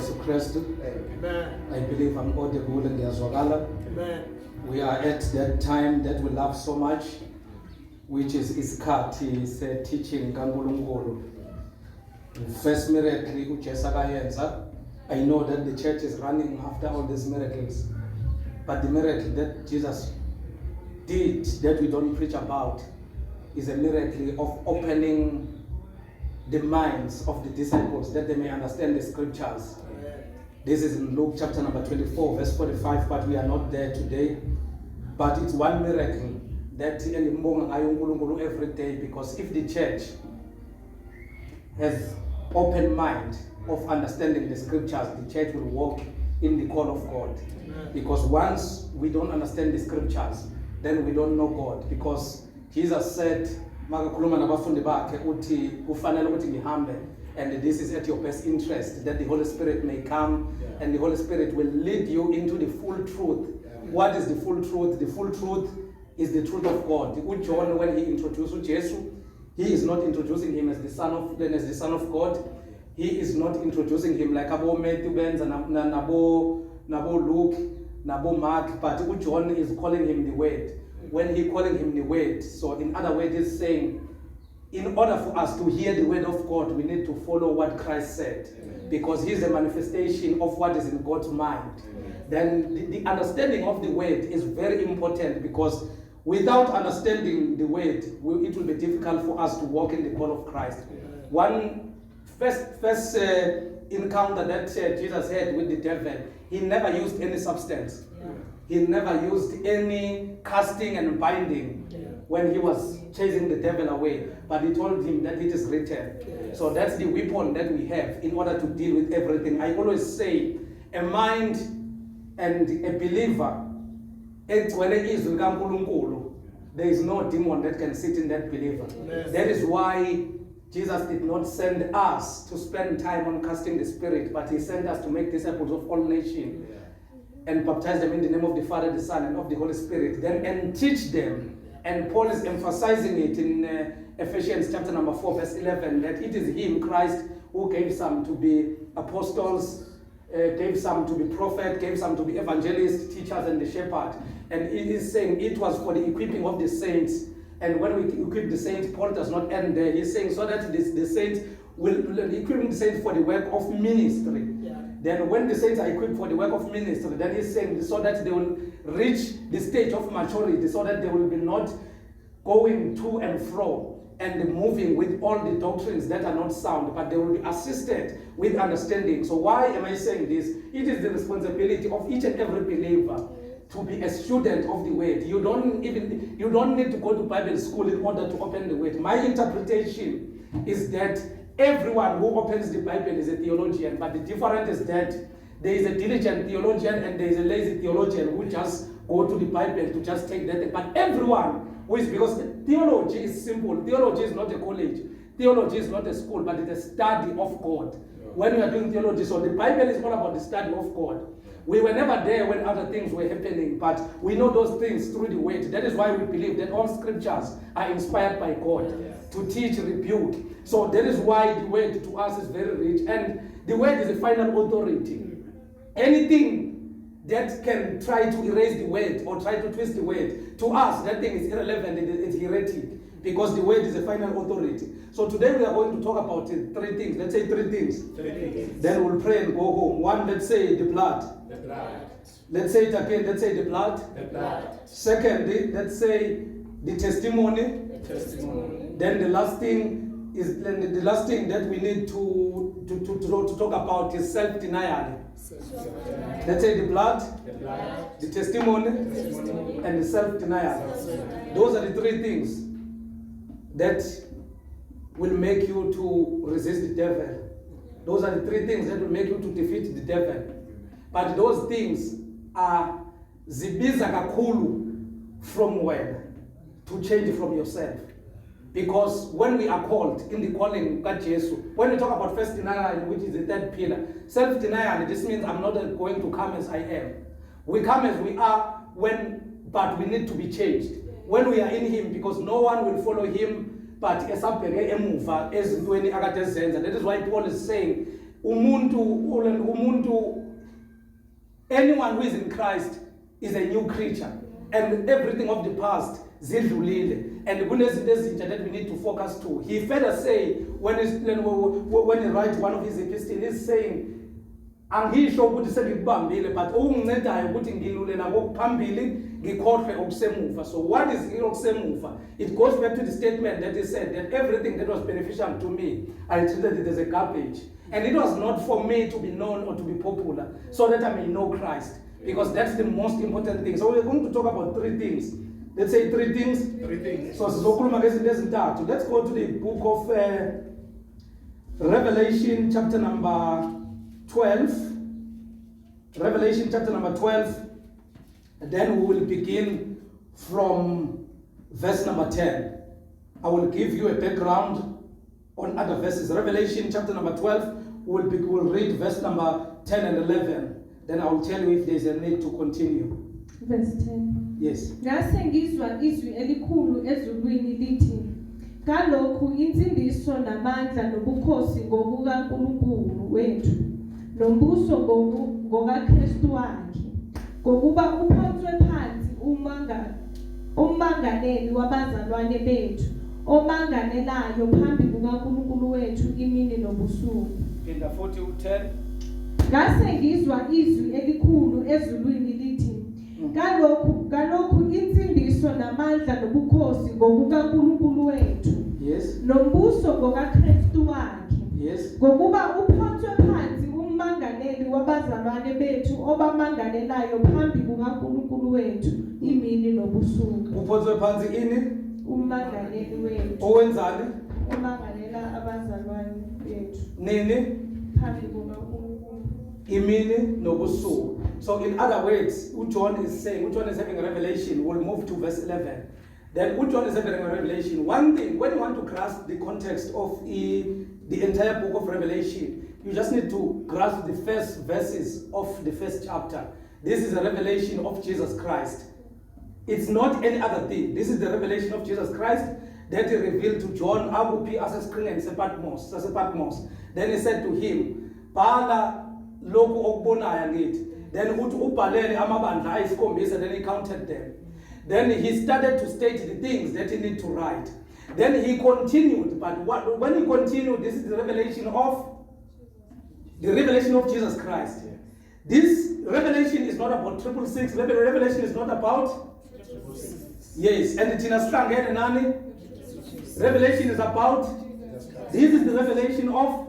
Jesu Kristu. Amen. I believe I'm audible and ngiyazwakala. Amen. We are at that time that we love so much, which is isikhathi se-teaching kaNkulunkulu. First miracle uJesu akayenza. I know that the church is running after all these miracles, but the miracle that Jesus did that we don't preach about is a miracle of opening the minds of the disciples that they may understand the scriptures. This is in Luke chapter number 24, verse 45, but we are not there today. But it's one miracle that every day, because if the church has open mind of understanding the scriptures, the church will walk in the call of God. Because once we don't understand the scriptures, then we don't know God. Because Jesus said, and this is at your best interest, that the Holy Spirit may come, and the Holy Spirit will lead you into the full truth. What is the full truth? The full truth is the truth of God. John, when he introduced Jesus, he is not introducing him as the Son of God. He is not introducing him like Abo Matthew Benz and Nabo Luke, Nabo Mark, but John is calling him the Word. When he calling him the Word, so in other words, he's saying, in order for us to hear the word of God, we need to follow what Christ said. Amen. Because he's a manifestation of what is in God's mind. Amen. Then the understanding of the word is very important, because without understanding the word, it will be difficult for us to walk in the call of Christ. Amen. One first encounter that Jesus had with the devil, he never used any substance. Amen. He never used any casting and binding. Amen. When he was chasing the devil away, but he told him that it is written. Yes. So that's the weapon that we have in order to deal with everything. I always say, a mind and a believer, there is no demon that can sit in that believer. Yes. That is why Jesus did not send us to spend time on casting the spirit, but he sent us to make disciples of all nations, and baptize them in the name of the Father, the Son, and of the Holy Spirit, then and teach them. And Paul is emphasizing it in Ephesians chapter number 4, verse 11, that it is him, Christ, who gave some to be apostles, gave some to be prophets, gave some to be evangelists, teachers, and the shepherd. And it is saying it was for the equipping of the saints. And when we equip the saints, Paul does not end there. He's saying so that the saints will equip the saints for the work of ministry. Then when the saints are equipped for the work of ministry, then he's saying so that they will reach the stage of maturity, so that they will be not going to and fro and moving with all the doctrines that are not sound, but they will be assisted with understanding. So why am I saying this? It is the responsibility of each and every believer to be a student of the word. You don't need to go to Bible school in order to open the word. My interpretation is that everyone who opens the Bible is a theologian, but the difference is that there is a diligent theologian and there is a lazy theologian who just go to the Bible to just take that. But everyone who is, because theology is simple. Theology is not a college. Theology is not a school, but it's a study of God. When you are doing theology, so the Bible is all about the study of God. We were never there when other things were happening, but we know those things through the word. That is why we believe that all scriptures are inspired by God to teach, rebuke. So that is why the word to us is very rich, and the word is a final authority. Anything that can try to erase the word or try to twist the word, to us that thing is irrelevant, it's heretic, because the word is a final authority. So today we are going to talk about three things. Let's say three things. Then we'll pray and go home. One, let's say the blood. The blood. Let's say it again. Let's say the blood. The blood. Secondly, let's say the testimony. The testimony. Then the last thing that we need to talk about is self-denial. Let's say the blood, the testimony, and the self-denial. Those are the three things that will make you to resist the devil. Those are the three things that will make you to defeat the devil. But those things are zibiza kakhulu from where? To change from yourself. Because when we are called in the calling of Jesus, when we talk about first denial, which is the third pillar, self-denial, this means I'm not going to come as I am. We come as we are, but we need to be changed. When we are in him, because no one will follow him, but that is why Paul is saying, anyone who is in Christ is a new creature, and everything of the past zidlulile, and that we need to focus to. He further say when he writes one of his epistles, he's saying, angisho ukuthi sengikubambile, but okungicedayo ukuthi ngilulela kokuphambili ngikhohlwe okusemuva. So what is okusemuva? It goes back to the statement that he said that everything that was beneficial to me, I treated it as a garbage. And it was not for me to be known or to be popular, so that I may know Christ, because that's the most important thing. So we're going to talk about three things. Let's say three things. So let's go to the book of Revelation chapter number 12. Revelation chapter number 12. And then we will begin from verse number 10. I will give you a background on other verses. Revelation chapter number 12. We'll read verse number 10 and 11. Then I will tell you if there's a need to continue. Verse 10. Yes. Ngase ngizwa izwi elikhulu ezulwini lithi, ngalokhu insindiso namandla nobukhosi ngobukaNkulunkulu wethu, nombuso ngokaKristu wakhe, ngokuba uphonswe phansi umangaleli wabazalwane bethu, omangalelayo phambi kukaNkulunkulu wethu imini nobusuku. In the 40:10. Ngase ngizwa izwi elikhulu ezulwini lithi, Galokhu insindiso namandla nobukhosi ngokukaNkulunkulu wethu. Yes. Nombuso ngokaKristu wakhe. Yes. Ngokuba uphonswe phansi umangaleli wabazalwane bethu obamangalelayo phambi kukaNkulunkulu wethu imini nobusuku. Uphonswe phansi ini? Umangaleli wethu. Owenzani? Omangalela abazalwane bethu. Nini? Phambi kukaNkulunkulu. Imini nobusuku. So in other words, John is having a revelation. We'll move to verse 11. Then John is having a revelation. One thing, when you want to grasp the context of the entire book of Revelation, you just need to grasp the first verses of the first chapter. This is a revelation of Jesus Christ. It's not any other thing. This is the revelation of Jesus Christ that he revealed to John, Abupi, Asespring, and Sepatmos. Then he said to him, Bala loku okubonaya ngithi. Then uthi ubhalele amabandla ayisikhombisa, then he counted them. Then he started to state the things that he need to write. Then he continued, but when he continued, this is the revelation of Jesus Christ. This revelation is not about 666. Revelation is not about yes, and Tina Strang and Nani. Revelation is about this is the revelation of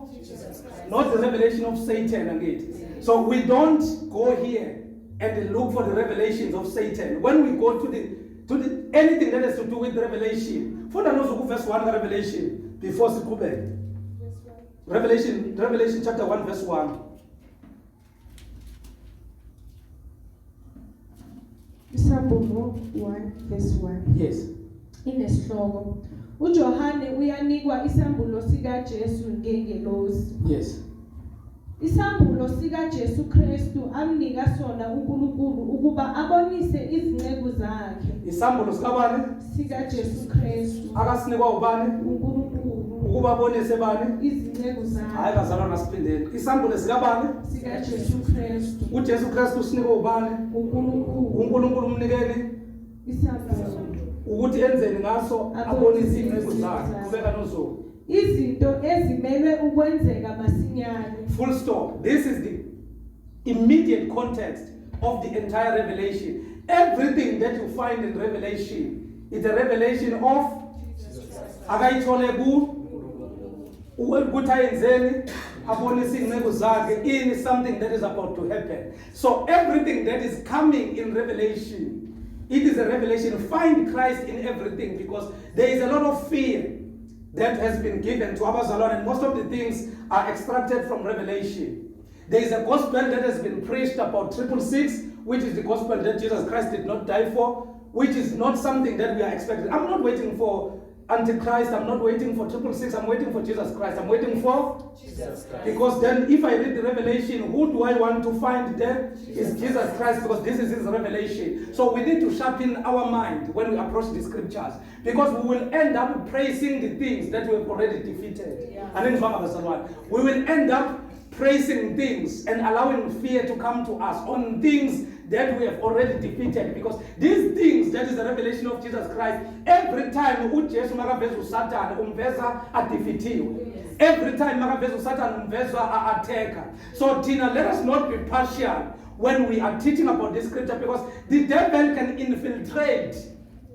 not the revelation of Satan again. So we don't go here and look for the revelations of Satan. When we go to the anything that has to do with revelation, for the verse 1 revelation before Sikube. Revelation chapter 1 verse 1. Isambulo 1 verse 1. Yes. Inesihloko. uJohane uyanikwa isambulo sika Jesu ngengelosi. Yes. Isambulo sika Jesu Kristu amnika sona uNkulunkulu ukuba abonise izinceku zakhe. Isambulo sikabani? Sika Jesu Kristu. Akasinikwa ubani? uNkulunkulu. Ukuba abonise bani? Izinceku zakhe. Hayi bazalwa nasiphindeni. Isambulo sikabani? Sika Jesu Kristu. uJesu Kristu usinikwa ubani? uNkulunkulu. uNkulunkulu umnikeni Isambulo. Ukuthi enzeni ngaso abonise izinceku zakhe. Kubeka nozuku. Izinto ezimelwe ukwenzeka masinyane. Full stop. This is the immediate context of the entire Revelation. Everything that you find in Revelation is a revelation of akayithole ukuthi ayenzeni abonise izinceku zakhe in something that is about to happen. So everything that is coming in Revelation, it is a revelation. Find Christ in everything, because there is a lot of fear that has been given to Abazalon, and most of the things are extracted from Revelation. There is a gospel that has been preached about 666, which is the gospel that Jesus Christ did not die for, which is not something that we are expecting. I'm not waiting for Antichrist, I'm not waiting for 666, I'm waiting for Jesus Christ. I'm waiting for Jesus Christ. Because then if I read the Revelation, who do I want to find there? Is Jesus Christ, because this is his revelation. So we need to sharpen our mind when we approach the scriptures, because we will end up praising the things that we have already defeated. Yeah. We will end up praising things and allowing fear to come to us on things that we have already defeated, because these things, that is the revelation of Jesus Christ, every time uJesu makaveza uSatan umveza adefeatiwe. Every time makaveza uSatan umveza attacker. So Tina, let us not be partial when we are teaching about this scripture, because the devil can infiltrate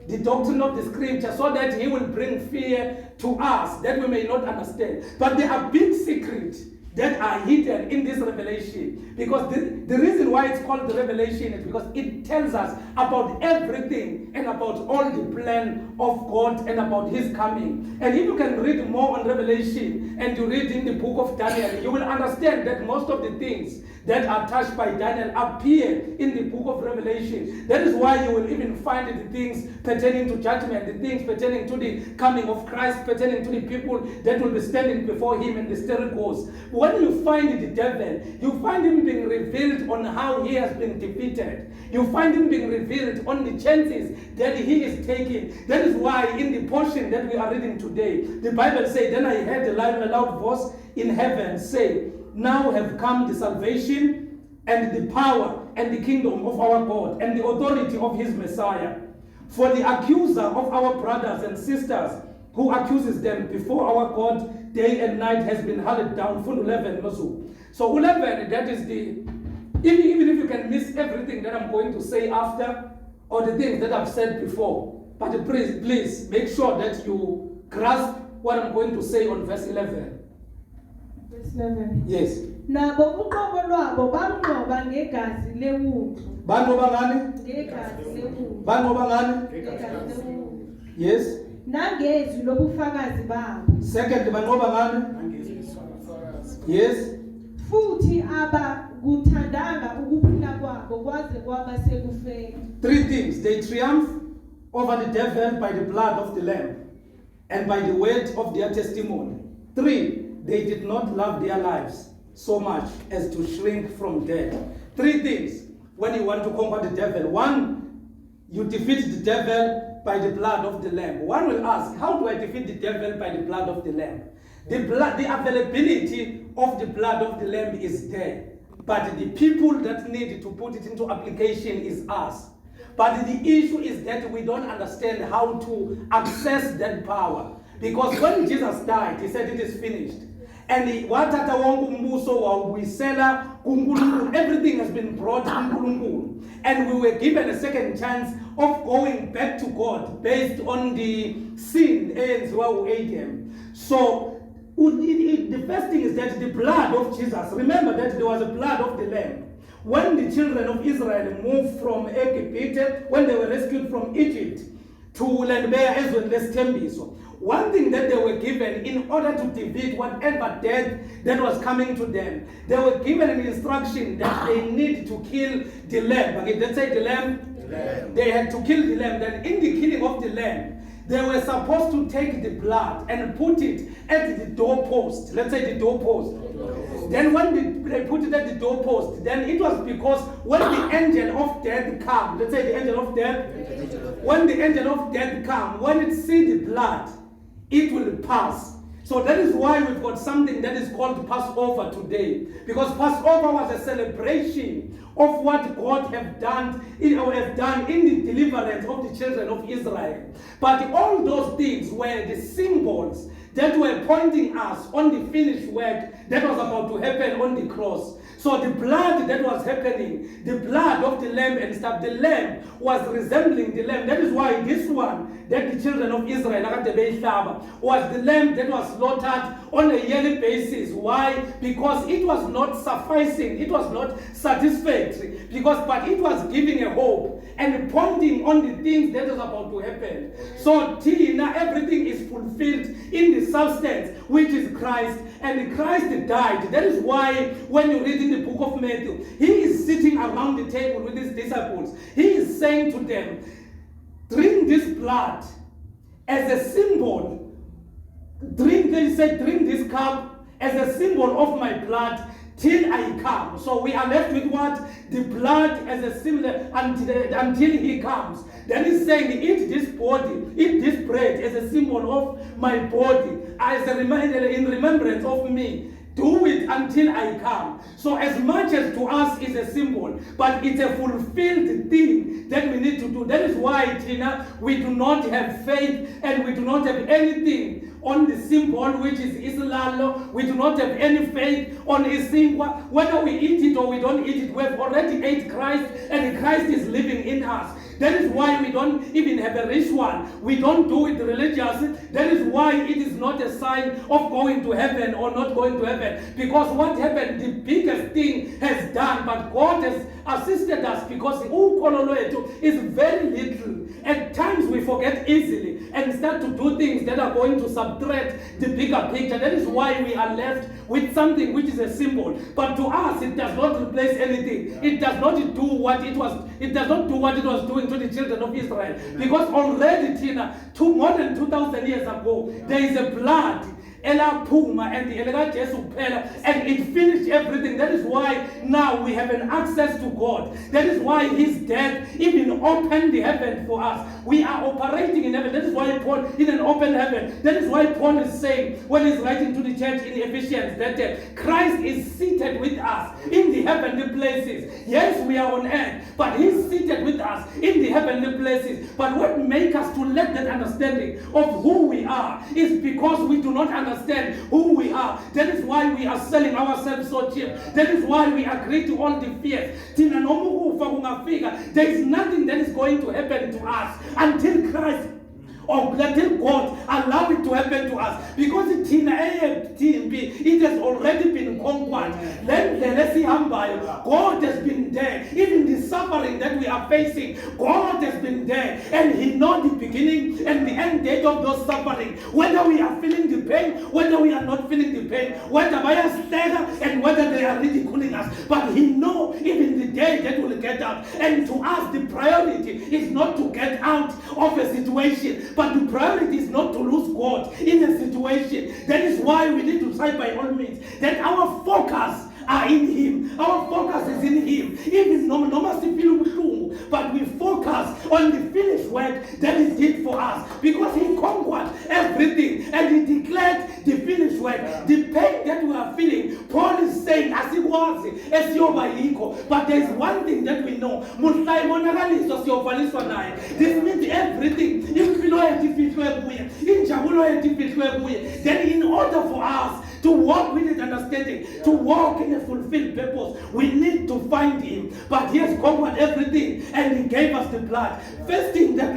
the doctrine of the scripture so that he will bring fear to us that we may not understand. But there are big secrets that are hidden in this revelation, because the reason why it's called the revelation is because it tells us about everything and about all the plan of God and about his coming. And if you can read more on Revelation and you read in the book of Daniel, you will understand that most of the things that are touched by Daniel appear in the book of Revelation. That is why you will even find the things pertaining to judgment, the things pertaining to the coming of Christ, pertaining to the people that will be standing before him in the stereo course. When you find the devil, you find him being revealed on how he has been defeated. You find him being revealed on the chances that he is taking. That is why in the portion that we are reading today, the Bible says, "Then I heard a loud voice in heaven say, now have come the salvation and the power and the kingdom of our God and the authority of his Messiah. For the accuser of our brothers and sisters who accuses them before our God day and night has been hurled down." Full 11. So 11, that is the, even if you can miss everything that I'm going to say after, or the things that I've said before, but please make sure that you grasp what I'm going to say on verse 11. Verse 11. Yes. Nabo uqobo lwabo banqoba ngegazi lewundlu. Banqoba ngani? Ngegazi lewundlu. Banqoba ngani? Ngegazi lewundlu. Yes. Nangezwi lobufakazi babo. Second, banqoba ngani? Yes. Futhi abakuthandanga ukuphila kwabo kwaze kwaba sekufeni. Three things. They triumph over the devil by the blood of the Lamb and by the word of their testimony. 3, they did not love their lives so much as to shrink from death. 3 things when you want to conquer the devil. 1, you defeat the devil by the blood of the Lamb. One will ask, how do I defeat the devil by the blood of the Lamb? The availability of the blood of the Lamb is there, but the people that need to put it into application is us. But the issue is that we don't understand how to access that power. Because when Jesus died, he said it is finished. And everything has been brought to Ngubane. And we were given a second chance of going back to God based on the sin ends where we ate him. So the first thing is that the blood of Jesus, remember that there was a blood of the Lamb. When the children of Israel moved from Egypt, when they were rescued from Egypt to Landbeya Ezwel's Tembiso, one thing that they were given in order to defeat whatever death that was coming to them, they were given an instruction that they need to kill the lamb. Okay, let's say the lamb. They had to kill the lamb. Then in the killing of the lamb, they were supposed to take the blood and put it at the doorpost. Let's say the doorpost. Then when they put it at the doorpost, then it was because when the angel of death comes, let's say the angel of death, when the angel of death comes, when it sees the blood, it will pass. So that is why we've got something that is called Passover today. Because Passover was a celebration of what God have done in the deliverance of the children of Israel. But all those things were the symbols that were pointing us on the finished work that was about to happen on the cross. So the blood that was happening, the blood of the lamb and stuff, the lamb was resembling the lamb. That is why this one, that the children of Israel, was the lamb that was slaughtered on a yearly basis. Why? Because it was not sufficing, it was not satisfactory, but it was giving a hope and pointing on the things that was about to happen. So now everything is fulfilled in the substance, which is Christ, and Christ died. That is why when you read in the book of Matthew, he is sitting around the table with his disciples. He is saying to them, drink this blood as a symbol. Drink this cup as a symbol of my blood till I come. So we are left with what? The blood as a symbol until he comes. Then he's saying, eat this bread as a symbol of my body, as a reminder, in remembrance of me. do it until I come. So as much as to us is a symbol, but it's a fulfilled thing that we need to do. That is why, Tina, we do not have faith and we do not have anything on the symbol, which is Islalo. We do not have any faith on Isinkwa. Whether we eat it or we don't eat it, we have already ate Christ and Christ is living in us. That is why we don't even have a ritual. We don't do it religious. That is why it is not a sign of going to heaven or not going to heaven. Because what happened, the biggest thing has done, but God has assisted us because is very little. At times we forget easily and start to do things that are going to subtract the bigger picture. That is why we are left with something which is a symbol. But to us, it does not replace anything. It does not do what it was. It does not do what it was doing to the children of Israel. Because already, Tina, more than 2,000 years ago, there is a blood. And it finished everything. That is why now we have an access to God. That is why his death even opened the heaven for us. We are operating in heaven. That is why Paul in an open heaven. That is why Paul is saying when he's writing to the church in Ephesians that Christ is seated with us in the heavenly places. Yes, we are on earth, but he's seated with us in the heavenly places. But what makes us to lack that understanding of who we are is because we do not understand who we are. That is why we are selling ourselves so cheap. That is why we agree to all the fears. There is nothing that is going to happen to us until Christ or until God allow it to happen to us. Because it has already been conquered. God has been there. Even the suffering that we are facing, God has been there. And he knows the beginning and the end date of those suffering. Whether we are feeling the pain, whether we are not feeling the pain, whether by us and whether they are ridiculing us. But he knows even the day that we'll get out. And to us, the priority is not to get out of a situation, but the priority is not to lose God in a situation. That is why we need to try by all means that our focus are in him. Our focus is in him. Even but we focus on the finished work that he did for us, because he conquered everything and he declared the finished work. The pain that we are feeling, Paul is saying, as it was, but there is one thing that we know. This means everything. Then in order for us to walk with it understanding, to walk in a fulfilled purpose, we need to find him. But he has conquered everything and he gave us the blood. First thing that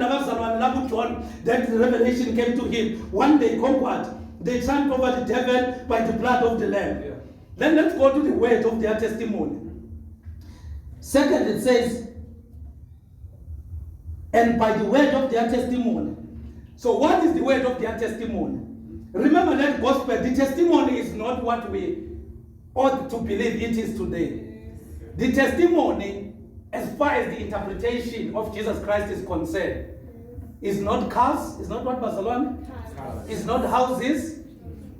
John, that revelation came to him, one day conquered. They triumphed over the devil by the blood of the Lamb. Yeah. Then let's go to the word of their testimony. Second, it says, and by the word of their testimony. So what is the word of their testimony? Remember that gospel, the testimony is not what we ought to believe it is today. The testimony, as far as the interpretation of Jesus Christ is concerned, is not cars, it's not what Barcelona, it's not houses,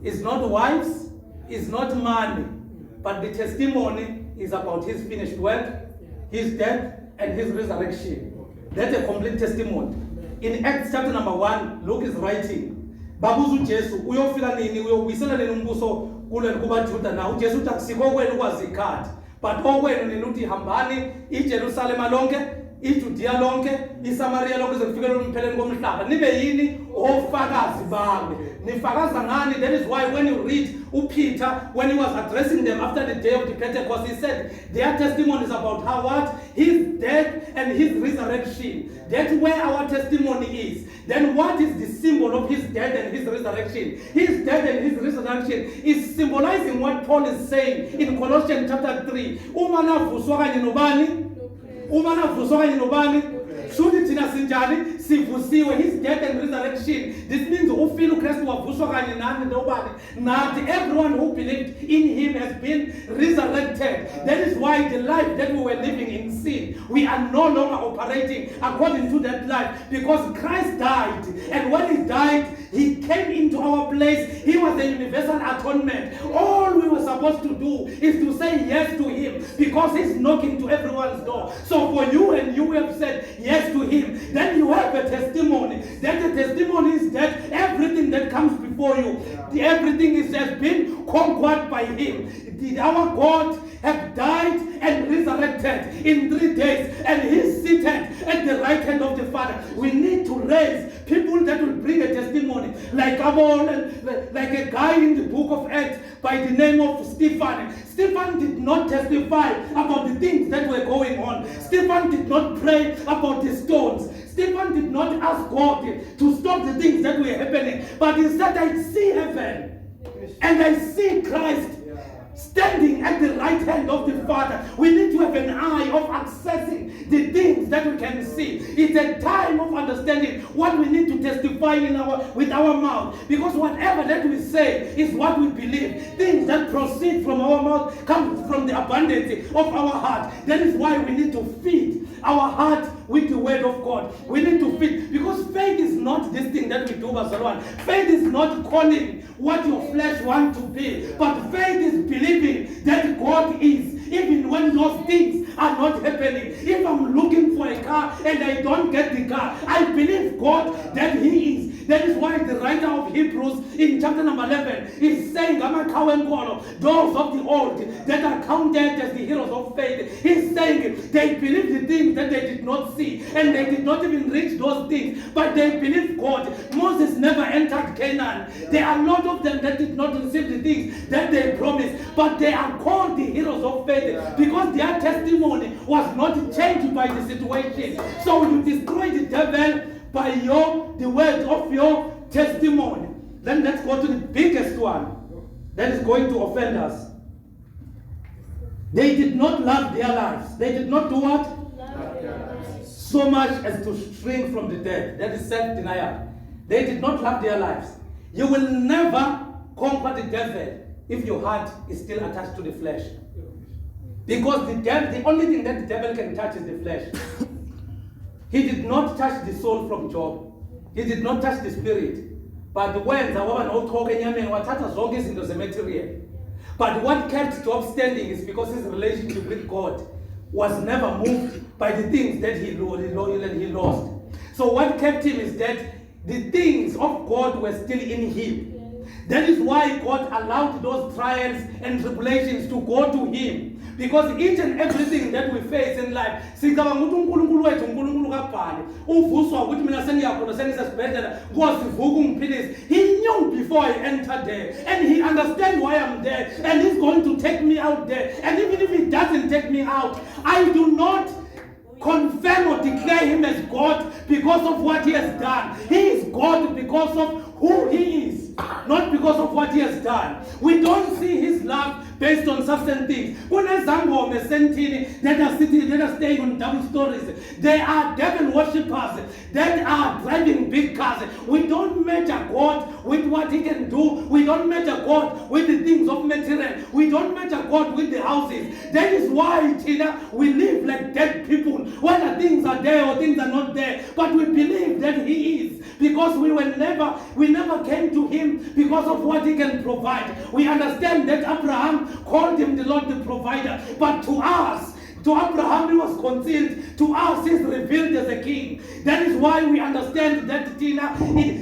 it's not wives, it's not money, but the testimony is about his finished work, his death, and his resurrection. That's a complete testimony. In Acts chapter number 1, Luke is writing, Babuzu Jesu, uyofika nini, uyobuyisela nini umbuso kule kuba Juda na uJesu uthi akusiko kwenu kwazikhathi, but okwenu nini uthi hambani iJerusalema lonke, iJudea lonke, iSamaria lonke kuze kufikele umpheleni komhlaba. Nibe yini ofakazi bami. Nifakaza ngani? That is why when you read Peter, when he was addressing them after the day of the Pentecost, he said their testimony is about how what? His death and his resurrection. That's where our testimony is. Then what is the symbol of his death and his resurrection? His death and his resurrection is symbolizing what Paul is saying in Colossians chapter 3. His death and resurrection. This means everyone who believed in him has been resurrected. That is why why the life that we were living in sin, we are no longer operating according to that life, because Christ died. And when he died, he came into our place. He was the universal atonement. All we were supposed to do is to say yes to him, because he's knocking to everyone's door. So for you, and you have said yes to him, then you have a testimony. Then the testimony is that everything that comes before you, everything has been conquered by him. Our God have died and resurrected in 3 days, and he's seated at the right hand of the Father. We need to raise people that will bring a testimony, like like a guy in the book of Acts by the name of Stephen. Stephen did not testify about the things that were going on. Stephen did not pray about the stones. Stephen did not ask God to stop the things that were happening, but he said, I see heaven and I see Christ standing at the right hand of the Father. We need to have an eye of accessing the things that we can see. It's a time of understanding what we need to testify with our mouth, because whatever that we say is what we believe. Things that proceed from our mouth come from the abundance of our heart. That is why we need to feed our heart with the word of God. We need to feed, because faith is not this thing that we do, Bazalwan. Faith is not calling what your flesh wants to be, but faith is believing that God is, even when those things are not happening. If I'm looking for a car and I don't get the car, I believe God that he is. That is why the writer of Hebrews in chapter number 11 is saying, those of the old that are counted as the heroes of faith, he's saying they believe the things that they did not see, and they did not even reach those things, but they believe God. Moses never entered Canaan. There are a lot of them that did not receive the things that they promised, but they are called the heroes of faith because their testimony was not changed by the situation. So you destroy the devil by the word of your testimony. Then let's go to the biggest one that is going to offend us. They did not love their lives. They did not do what? So much as to shrink from the dead. That is self-denial. They did not love their lives. You will never conquer the devil if your heart is still attached to the flesh. Because the only thing that the devil can touch is the flesh. He did not touch the soul from Job. He did not touch the spirit. But when but what kept Job standing is because his relationship with God was never moved by the things that he lost. So what kept him is that the things of God were still in him. That is why God allowed those trials and tribulations to go to him. Because each and everything that we face in life, he knew before I entered there, and he understands why I'm there, and he's going to take me out there. And even if he doesn't take me out, I do not confirm or declare him as God because of what he has done. He is God because of who he is, not because of what he has done. We don't see his love based on certain things. That are staying on double stories. They are devil worshippers that are driving big cars. We don't measure God with what he can do. We don't measure God with the things of material. We don't measure God with the houses. That is why, Tina, we live like dead people, whether things are there or things are not there. But we believe that he is, because we never came to him because of what he can provide. We understand that Abraham called him the Lord the provider, but to us, to Abraham he was concealed, to us he's revealed as a king. That is why we understand that, Tina,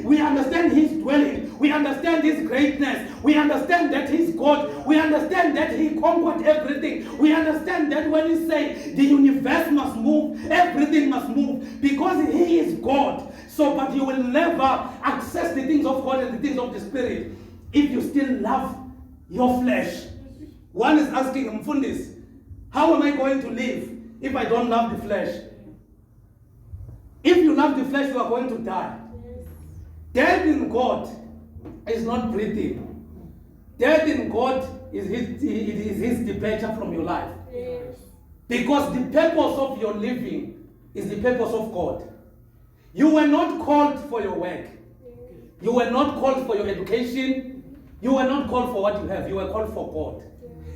we understand his dwelling, we understand his greatness, we understand that he's God, we understand that he conquered everything, we understand that when he says the universe must move, everything must move, because he is God. So, but you will never access the things of God and the things of the Spirit if you still love your flesh. One is asking Mfundis, how am I going to live if I don't love the flesh? If you love the flesh, you are going to die. Death in God is not breathing. Death in God is his departure from your life. Because the purpose of your living is the purpose of God. You were not called for your work. You were not called for your education. You were not called for what you have. You were called for God.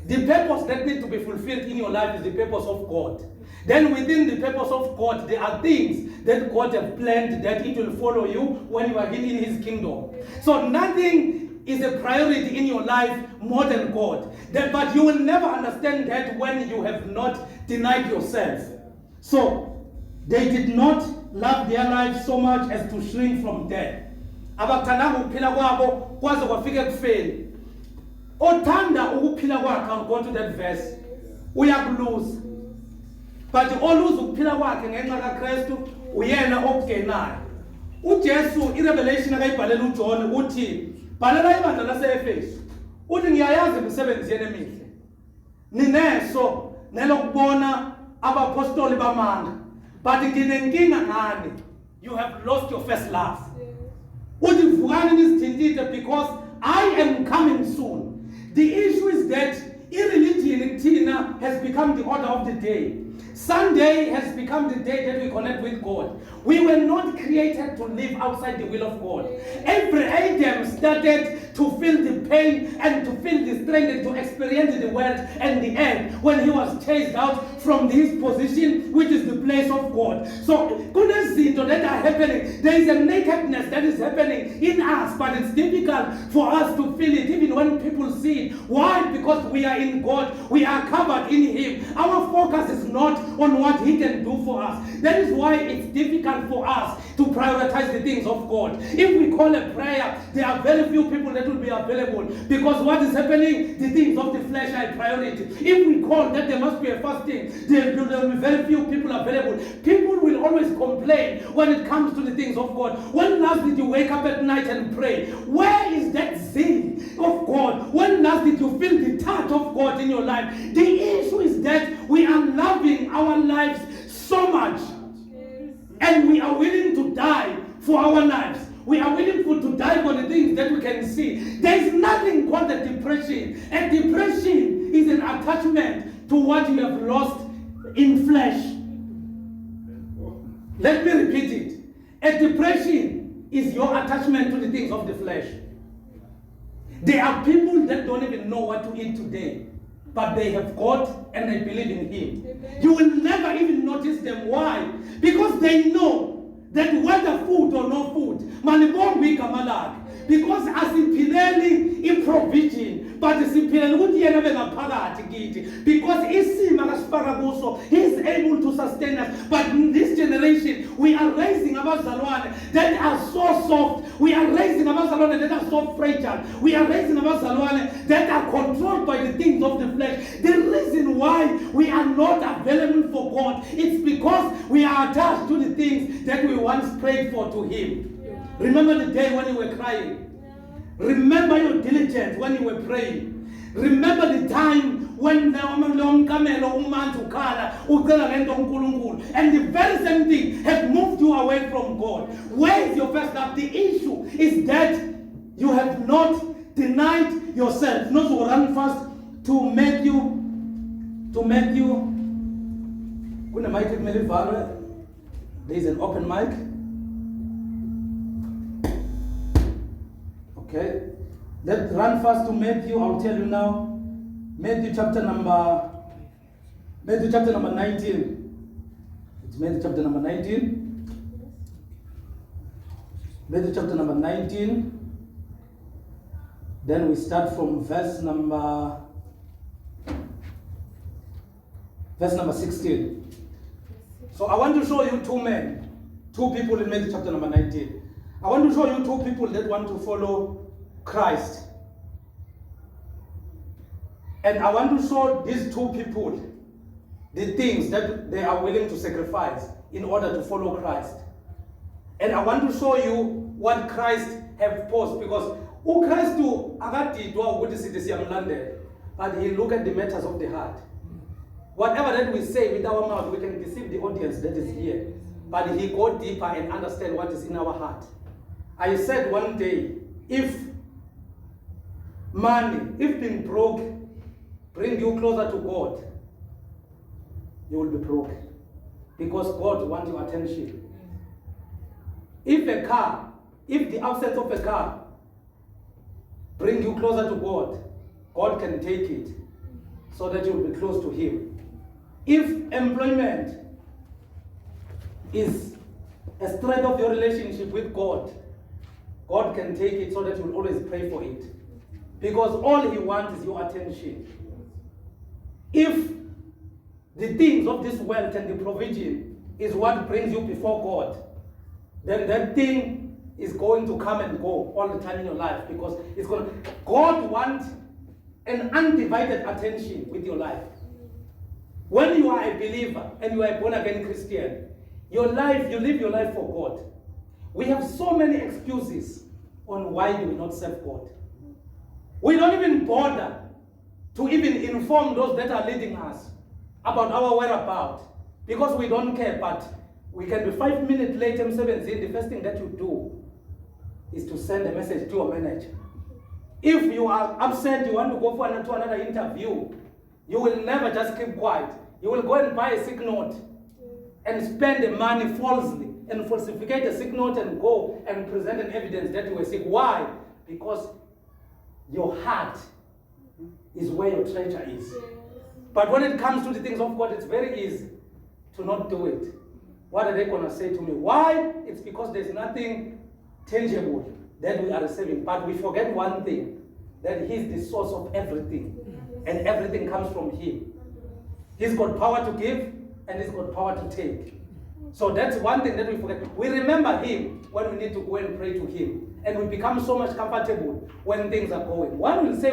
The purpose that needs to be fulfilled in your life is the purpose of God. Then within the purpose of God, there are things that God has planned that it will follow you when you are in his kingdom. So nothing is a priority in your life more than God. But you will never understand that when you have not denied yourself. So they did not love their lives so much as to shrink from death. Abakuthandanga ukuphila kwabo kwaze kwafika ekufeni. Othanda ukuphila kwakhe, I'll go to that verse, uyakuluza. But oluza ukuphila kwakhe ngenxa kaKristu uyena okugenayo. uJesu iRevelation akayibhalela uJohn uthi bhalela ibandla lase-Efesu uthi ngiyayazi imisebenzi yenu emihle nineso nelokubona abapostoli bamanga but nginenkinga ngani, you have lost your first love. Uthi vukani nizithintithe because I am coming soon. The issue is that irreligion thina has become the order of the day. Sunday has become the day that we connect with God. We were not created to live outside the will of God. Every Adam started to feel the pain and to feel the strength and to experience the world and the end when he was chased out from his position, which is the place of God. So, kunezinto that are happening. There is a nakedness that is happening in us, but it's difficult for us to feel it even when people see it. Why? Because we are in God. We are covered in him. Our focus is not on what he can do for us. That is why it's difficult for us to prioritize the things of God. If we call a prayer, there are very few people that will be available because what is happening, the things of the flesh are a priority. If we call that there must be a fasting, there will be very few people available. People will always complain when it comes to the things of God. When last did you wake up at night and pray? Where is that zeal of God? When last did you feel the touch of God in your life? The issue is that we are loving our lives so much and we are willing to die for our lives. We are willing to die for the things that we can see. There is nothing called a depression. A depression is an attachment to what you have lost in flesh. Let me repeat it. A depression is your attachment to the things of the flesh. There are people that don't even know what to eat today, but they have God and they believe in him. Amen. You will never even notice them. Why? Because they know that whether food or no food, because asiphileli improvision, but siphileli ukuthi yena bengaphakathi kithi, because isimo akasifaka kuso, he is able to sustain us. But in this generation, we are raising abazalwane that are so soft. We are raising abazalwane that are so fragile. We are raising abazalwane that are controlled by the things of the flesh. The reason why we are not available for God, it's because we are attached to the things that we once prayed for to him. Remember the day when you were crying. Remember your diligence when you were praying. Remember the time when and the very same thing had moved you away from God. Where is your first love? The issue is that you have not denied yourself. Not to run fast to make you there is an open mic. Okay, let's run fast to Matthew. I'll tell you now. Matthew chapter number 19. It's Matthew chapter number 19. Matthew chapter number 19. Then we start from verse number 16. So I want to show you two people in Matthew chapter number 19. I want to show you two people that want to follow Christ. And I want to show these two people the things that they are willing to sacrifice in order to follow Christ. And I want to show you what Christ have posed, because Christ but he look at the matters of the heart. Whatever that we say with our mouth, we can deceive the audience that is here. But he go deeper and understand what is in our heart. I said one day, if being broke bring you closer to God, you will be broke. Because God wants your attention. If the absence of a car bring you closer to God, God can take it. so that you'll be close to Him. If employment is a thread of your relationship with God, God can take it so that you'll always pray for it. Because all He wants is your attention. If the things of this wealth and the provision is what brings you before God, then that thing is going to come and go all the time in your life, because God wants an undivided attention with your life. When you are a believer and you are a born-again Christian, you live your life for God. We have so many excuses on why we will not serve God. We don't even bother to even inform those that are leading us about our whereabouts, because we don't care. But we can be 5 minutes late, the first thing that you do is to send a message to your manager. If you are upset, you want to go for another interview, you will never just keep quiet. You will go and buy a sick note and spend the money falsely and falsificate a sick note and go and present an evidence that you were sick. Why? Because your heart is where your treasure is. But when it comes to the things of God, it's very easy to not do it. What are they going to say to me? Why? It's because there's nothing tangible that we are receiving. But we forget one thing, that He's the source of everything, and everything comes from Him. He's got power to give, and He's got power to take. So that's one thing that we forget. We remember Him when we need to go and pray to Him, and we become so much comfortable when things are going. One will say,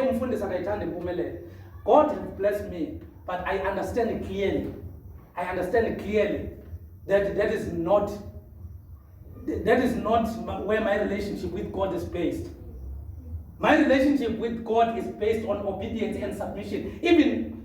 God has blessed me, but I understand it clearly. That is not where my relationship with God is based. My relationship with God is based on obedience and submission. Even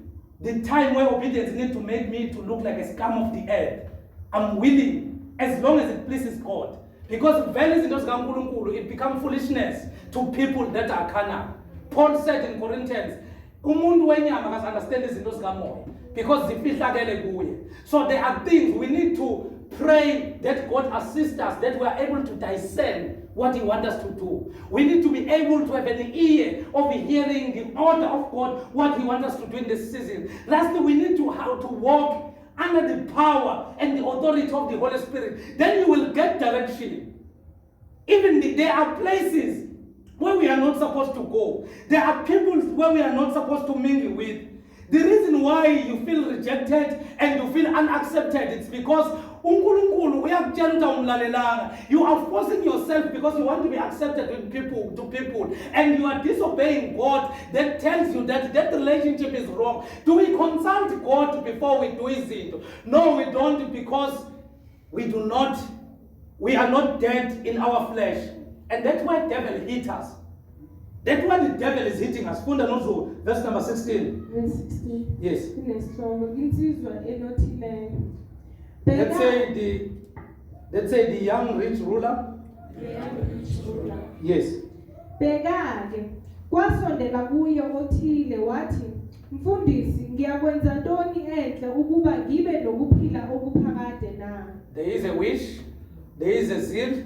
the time where obedience needs to make me to look like a scum of the earth, I'm willing, as long as it pleases God. Because it becomes foolishness to people that are carnal. Paul said in Corinthians, umuntu wenyama must understand izinto zikamoya, because zifihlakele kuye. So there are things we need to pray that God assists us, that we are able to discern what He wants us to do. We need to be able to have an ear of hearing the order of God, what He wants us to do in this season. Lastly, we need to how to walk under the power and the authority of the Holy Spirit. Then you will get direction. Even there are places where we are not supposed to go. There are people where we are not supposed to mingle with. The reason why you feel rejected and you feel unaccepted, it's because you are forcing yourself because you want to be accepted with people, and you are disobeying God that tells you that relationship is wrong. Do we consult God before we do it? No, we don't, because we are not dead in our flesh. And that's why the devil hits us. That's why the devil is hitting us. Verse number 16. Verse 16. Yes. Let's say the young rich ruler. Yes. Bheka-ke kwasondela kuye othile wathi, Mfundisi, ngiyakwenza ntoni enhle ukuba ngibe nokuphila okuphakade na? There is a wish, there is a zeal,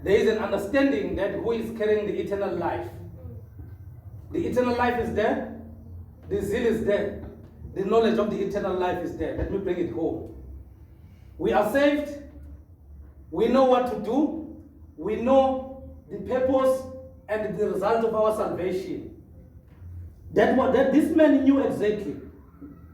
there is an understanding that who is carrying the eternal life. The eternal life is there, the zeal is there, the knowledge of the eternal life is there. Let me bring it home. We are saved, we know what to do, we know the purpose and the result of our salvation. That this man knew exactly.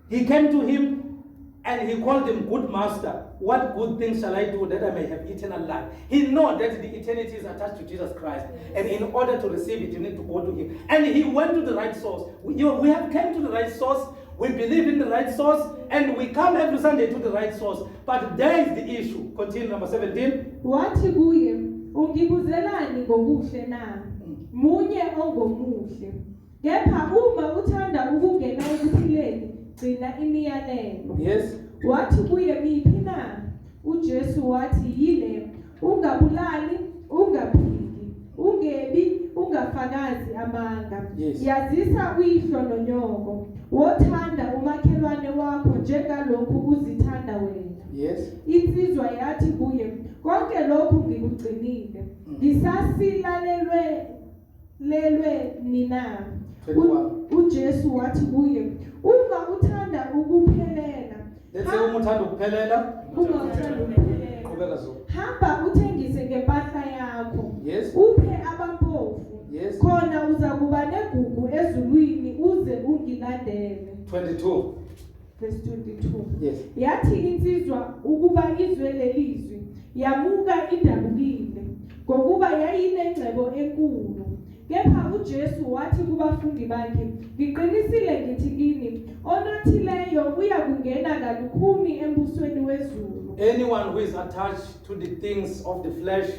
He came to Him and He called Him good master. What good things shall I do that I may have eternal life? He knows that the eternity is attached to Jesus Christ. And in order to receive it, you need to go to Him. And he went to the right source. We have come to the right source. We believe in the right source. And we come every Sunday to the right source. But there is the issue. Continue, number 17. Wathi kuye, ungibuzelani ngobuhle na? Munye ongomuhle. Kepha uma uthanda ukungena ekuphileni, gcina imiyalelo. Yes. Wathi kuye miphi na? uJesu wathi yile, ungabulali, ungaphiki, ungebi, ungafakazi amanga. Yes. Yazisa uyihlo nonyoko, wothanda umakhelwane wakho njengalokhu uzithanda wena. Yes. Insizwa yathi kuye, konke lokhu ngikugcinile. Ngisasilalelwe lelwe nina. 21. uJesu wathi kuye, uma uthanda ukuphelela, Let's say umuthanda ukuphelela. uma uthanda ukuphelela, Qhubeka zo. hamba uthengise ngempahla yakho, Yes. uphe abampofu, Yes. khona uza kuba negugu ezulwini uze ungilandele. 22. Verse 22. Yes. Yathi insizwa ukuba izwe lelizwi, yamuka idabukile, ngokuba yayinengcebo enkulu. Kepha uJesu wathi kubafundi bakhe, ngiqinisile ngithi kini, onothileyo uyakungena kalukhuni embusweni wezulu. Anyone who is attached to the things of the flesh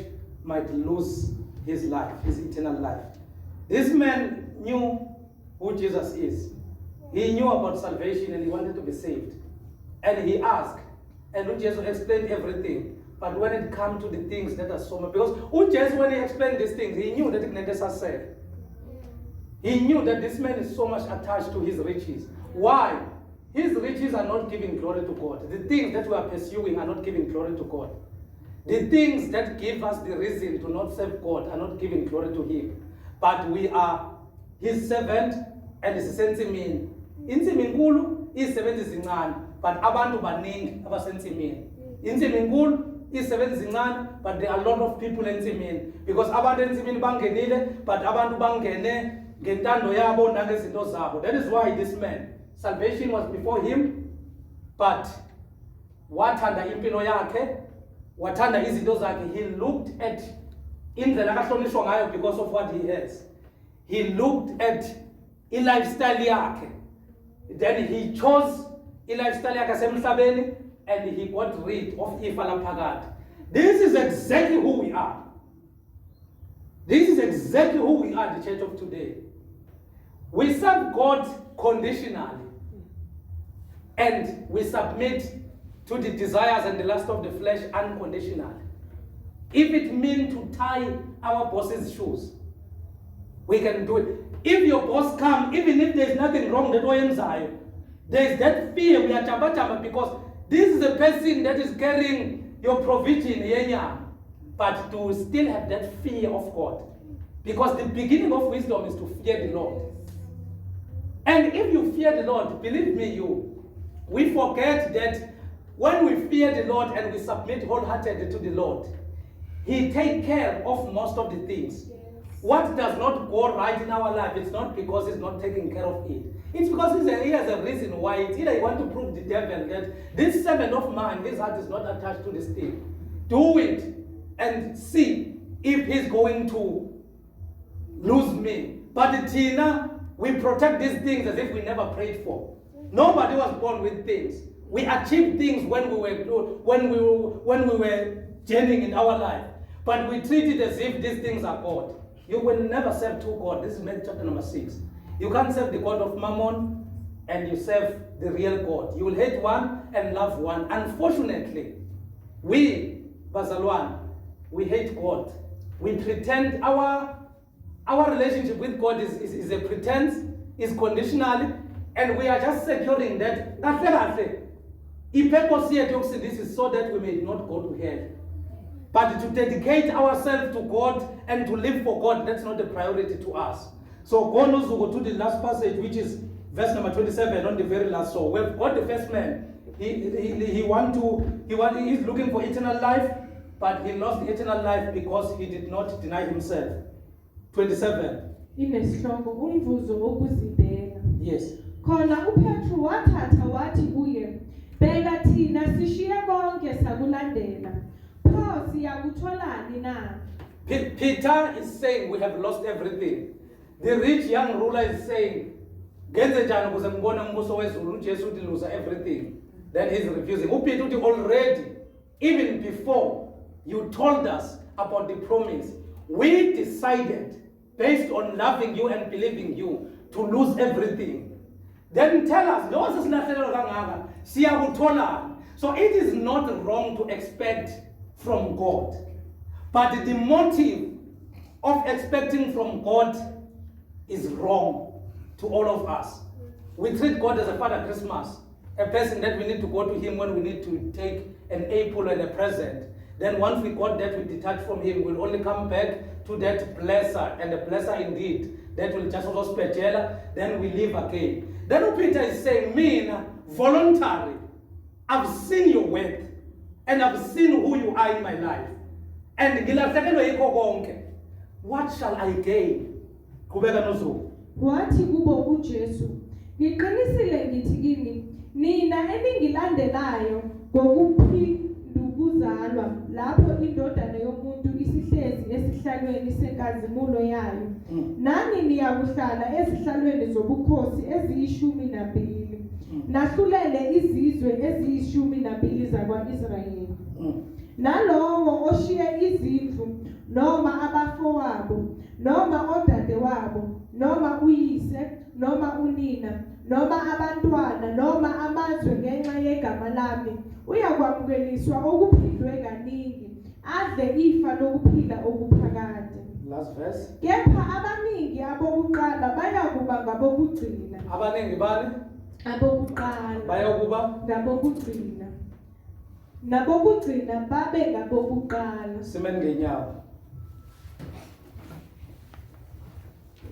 might lose his life, his eternal life. This man knew who Jesus is. He knew about salvation and he wanted to be saved. And he asked, and Jesus explained everything. But when it comes to the things that are so much, because Jesus, when he explained these things, he knew that Ignatius said. He knew that this man is so much attached to his riches. Why? His riches are not giving glory to God. The things that we are pursuing are not giving glory to God. The things that give us the reason to not serve God are not giving glory to Him. But we are His servant and His sensimini. Insimini nkulu, izisebenzi zincane, but abantu baningi abasensimini. Insimini nkulu, izisebenzi zincane, but there are a lot of people ensimini. Because abantu ensimini bangenile, but abantu bangene ngentando yabo nangezinto zabo. That is why this man, salvation was before him, but wathanda impilo yakhe, wathanda izinto zakhe. He looked at indlela akahlonishwa ngayo because of what he has. He looked at i-lifestyle yakhe. Then he chose i-lifestyle yakhe semhlabeni and he got rid of ifa laphakade. This is exactly who we are. This is exactly who we are, the church of today. We serve God conditionally and we submit to the desires and the lust of the flesh unconditionally. If it means to tie our boss's shoes, we can do it. If your boss comes, even if there's nothing wrong, there's that fear. We are chamba because this is a person that is carrying your provision, but to still have that fear of God. Because the beginning of wisdom is to fear the Lord. And if you fear the Lord, believe me, we forget that when we fear the Lord and we submit wholeheartedly to the Lord, He takes care of most of the things. What does not go right in our life, it's not because He's not taking care of it. It's because He has a reason why. It's either He wants to prove the devil that this servant of mine, his heart is not attached to this thing. Do it and see if he's going to lose me. But Tina, we protect these things as if we never prayed for. Nobody was born with things. We achieved things when we were journeying in our life. But we treat it as if these things are God. You will never serve two gods. This is Matthew chapter number 6. You can't serve the God of Mammon and you serve the real God. You will hate one and love one. Unfortunately, we, Bazalwan, we hate God. We pretend our relationship with God is a pretense, is conditional, and we are just securing that. This is so that we may not go to hell. But to dedicate ourselves to God and to live for God, that's not a priority to us. So God knows we go to the last passage, which is verse number 27 on the very last. So we've got the first man. He's looking for eternal life, but he lost eternal life because he did not deny himself. 27. Inesihloko umvuzo wokuzibheka. Yes. Khona uPetru wathatha wathi kuye, bheka thina sishiye konke sakulandela. Pho siyakutholani na? Peter is saying we have lost everything. The rich young ruler is saying, "Genze njani ukuze ngibone umbuso wezulu uJesu uthi lose everything." Then he's refusing. uPeter uthi already, even before you told us about the promise, we decided, based on loving you and believing you, to lose everything. Then tell us, so it is not wrong to expect from God. But the motive of expecting from God is wrong to all of us. We treat God as a Father Christmas, a person that we need to go to Him when we need to take an apple and a present. Then once we got that, we detach from him. We'll only come back to that blesser, and the blesser indeed, that will just also special, then we leave again. Then Peter is saying, voluntary, I've seen your worth, and I've seen who you are in my life. And what shall I gain? Wathi kubo uJesu, ngiqinisile ngithi kini, nina eningilandelayo ngokuphendukuzalwa lapho indodana yomuntu isihlezi esihlalweni senkazimulo yayo. Nani niyakuhlala ezihlalweni zobukhosi eziyishumi-12. Nahlulele izizwe eziyishumi-12 zakwa-Israyeli. Nalowo oshiye izindlu noma abafowabo noma odadewabo noma uyise noma unina noma abantwana noma amazwe ngenxa yegama lami uyakwamukeliswa okuphindwe kaningi, adle ifa lokuphila okuphakade. Last verse. Kepha abaningi abokuqala bayakuba ngabokugcina. Abaningi bani? Abokuqala bayakuba ngabokugcina. Nabokugcina babe ngabokuqala. Simeni ngenyawo.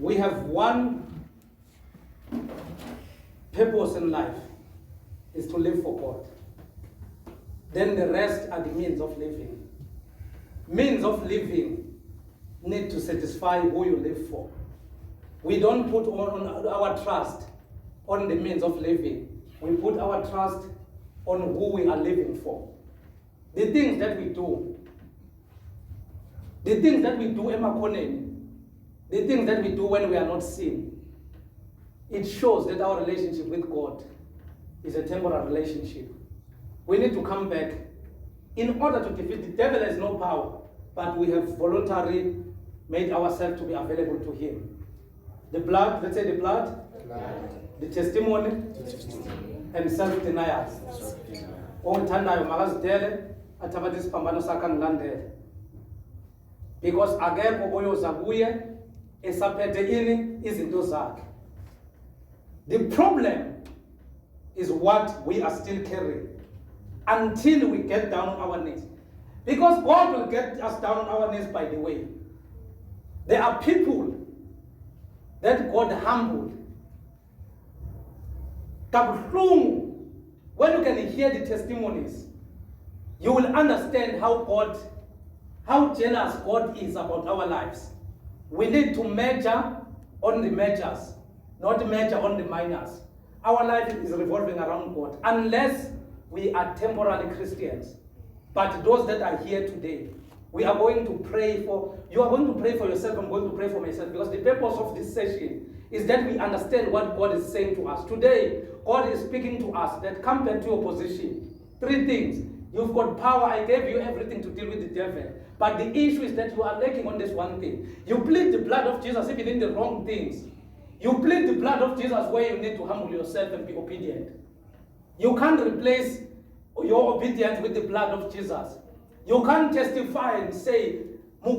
We have one purpose in life, is to live for God. Then the rest are the means of living. Means of living need to satisfy who you live for. We don't put on our trust on the means of living. We put our trust on who we are living for. The things that we do, emakoneni, the things that we do when we are not seen, it shows that our relationship with God is a temporal relationship. We need to come back. In order to defeat the devil, has no power, but we have voluntarily made ourselves to be available to him. The blood, let's say the blood, the testimony, and self-denial. Because akekho oyoza kuye esaphethe ini izinto zakhe. The problem is what we are still carrying until we get down on our knees. Because God will get us down on our knees, by the way. There are people that God humbled. When you can hear the testimonies, you will understand how jealous God is about our lives. We need to measure on the measures, not measure on the minors. Our life is revolving around God, unless we are temporary Christians. But those that are here today, we are going to pray for, you are going to pray for yourself, I'm going to pray for myself, because the purpose of this session is that we understand what God is saying to us. Today, God is speaking to us that come back to your position. 3 things. You've got power, I gave you everything to deal with the devil. But the issue is that you are lacking on this one thing. You plead the blood of Jesus even in the wrong things. You plead the blood of Jesus where you need to humble yourself and be obedient. You can't replace your obedience with the blood of Jesus. You can't testify and say, there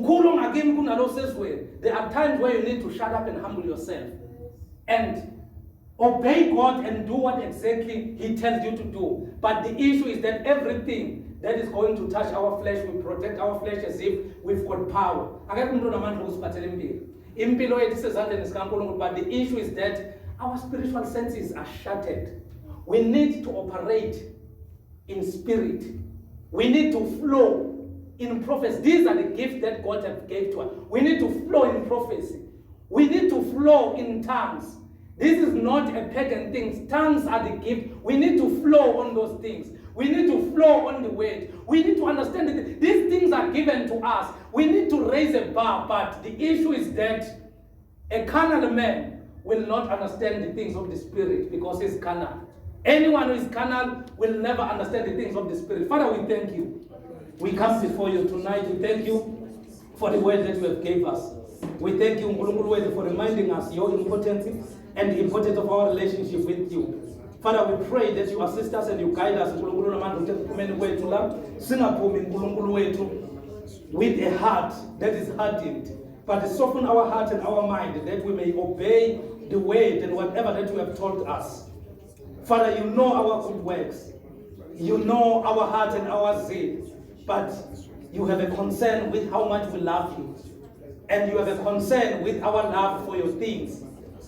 are times where you need to shut up and humble yourself and obey God and do what exactly He tells you to do. But the issue is that everything that is going to touch our flesh, we protect our flesh as if we've got power. But the issue is that our spiritual senses are shattered. We need to operate in spirit. We need to flow in prophecy. These are the gifts that God has gave to us. We need to flow in prophecy. We need to flow in tongues. This is not a pagan thing. Tongues are the gift. We need to flow on those things. We need to flow on the word. We need to understand that these things are given to us. We need to raise a bar, but the issue is that a carnal man will not understand the things of the spirit because he's carnal. Anyone who is carnal will never understand the things of the spirit. Father, we thank you. We come before you tonight. We thank you for the word that you have gave us. We thank you, Ngubane, for reminding us your importance and the importance of our relationship with you. Father, we pray that you assist us and you guide us with a heart that is hardened, but soften our heart and our mind that we may obey the word and whatever that you have told us. Father, you know our good works. You know our heart and our zeal. But You have a concern with how much we love you. And you have a concern with our love for your things.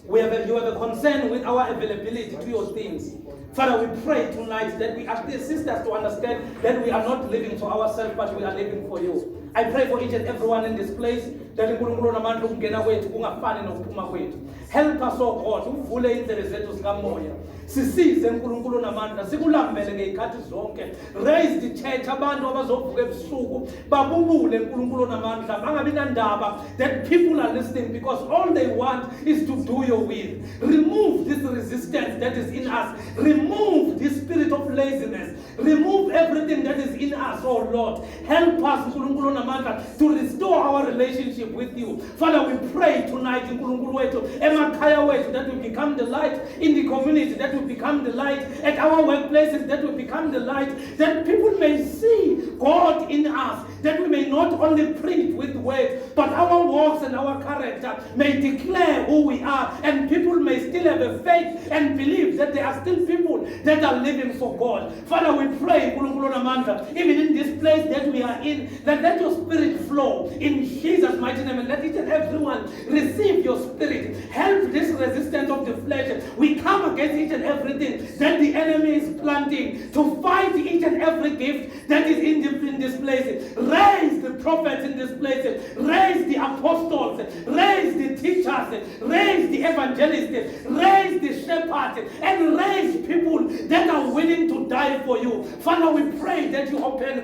You have a concern with our availability to your things. Father, we pray tonight that we assist us to understand that we are not living for ourselves, but we are living for you. I pray for each and everyone in this place that uNkulunkulu namandla ukungena kwethu kungafani nokuphuma kwethu. Help us, oh God, uvule indlebe zethu zikamoya. Sisize uNkulunkulu namandla sikulambele ngezikhathi zonke. Raise the church, abantu abazovuka ebusuku babubule uNkulunkulu namandla bangabi nandaba that people are listening, because all they want is to do your will. Remove this resistance that is in us. Remove this spirit of laziness. Remove everything that is in us, oh Lord. Help us, uNkulunkulu namandla, to restore our relationship with you. Father, we pray tonight, uNkulunkulu wethu, emakhaya wethu, that we become the light in the community, that we become the light at our workplaces, that we become the light, that people may see God in us, that we may not only preach with words, but our walks and our character may declare who we are, and people may still have a faith and believe that there are still people that are living for God. Father, we pray, uNkulunkulu namandla, even in this place that we are in, that let your spirit flow in Jesus' mighty name, and let each and everyone receive your spirit. Help this resistance of the flesh. We come against each and everything that the enemy is planting to fight each and every gift that is in this place. Raise the prophets in this place. Raise the apostles. Raise the teachers. Raise the evangelists. Raise the shepherds. And raise people that are willing to die for you. Father, we pray that you open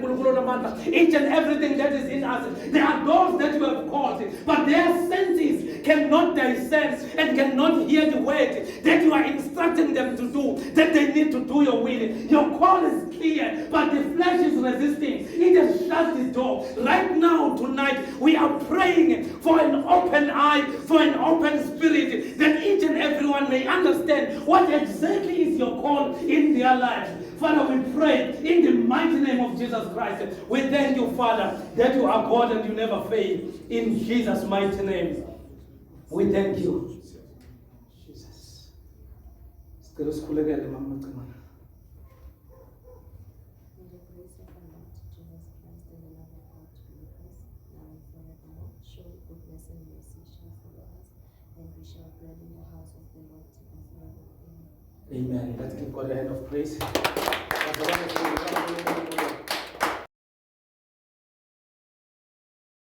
each and everything that is in us. There are those that you have called, but their senses cannot dissect and cannot hear the word that you are instructing them to do, that they need to do your will. Your call is clear, but the flesh is resisting. It has shut the door. Right now, tonight, we are praying for an open eye, for an open spirit, that each and everyone may understand what exactly is your call in their lives. Father, we pray in the mighty name of Jesus Christ. We thank you, Father, that you are God and you never fail. In Jesus' mighty name, we thank you. Jesus. May the grace of our Lord Jesus Christ and the love of God be with us now and forevermore. Surely goodness and mercy shall follow us, and we shall dwell in the house of the Lord forever. Amen. Amen. Let's give God a hand of praise.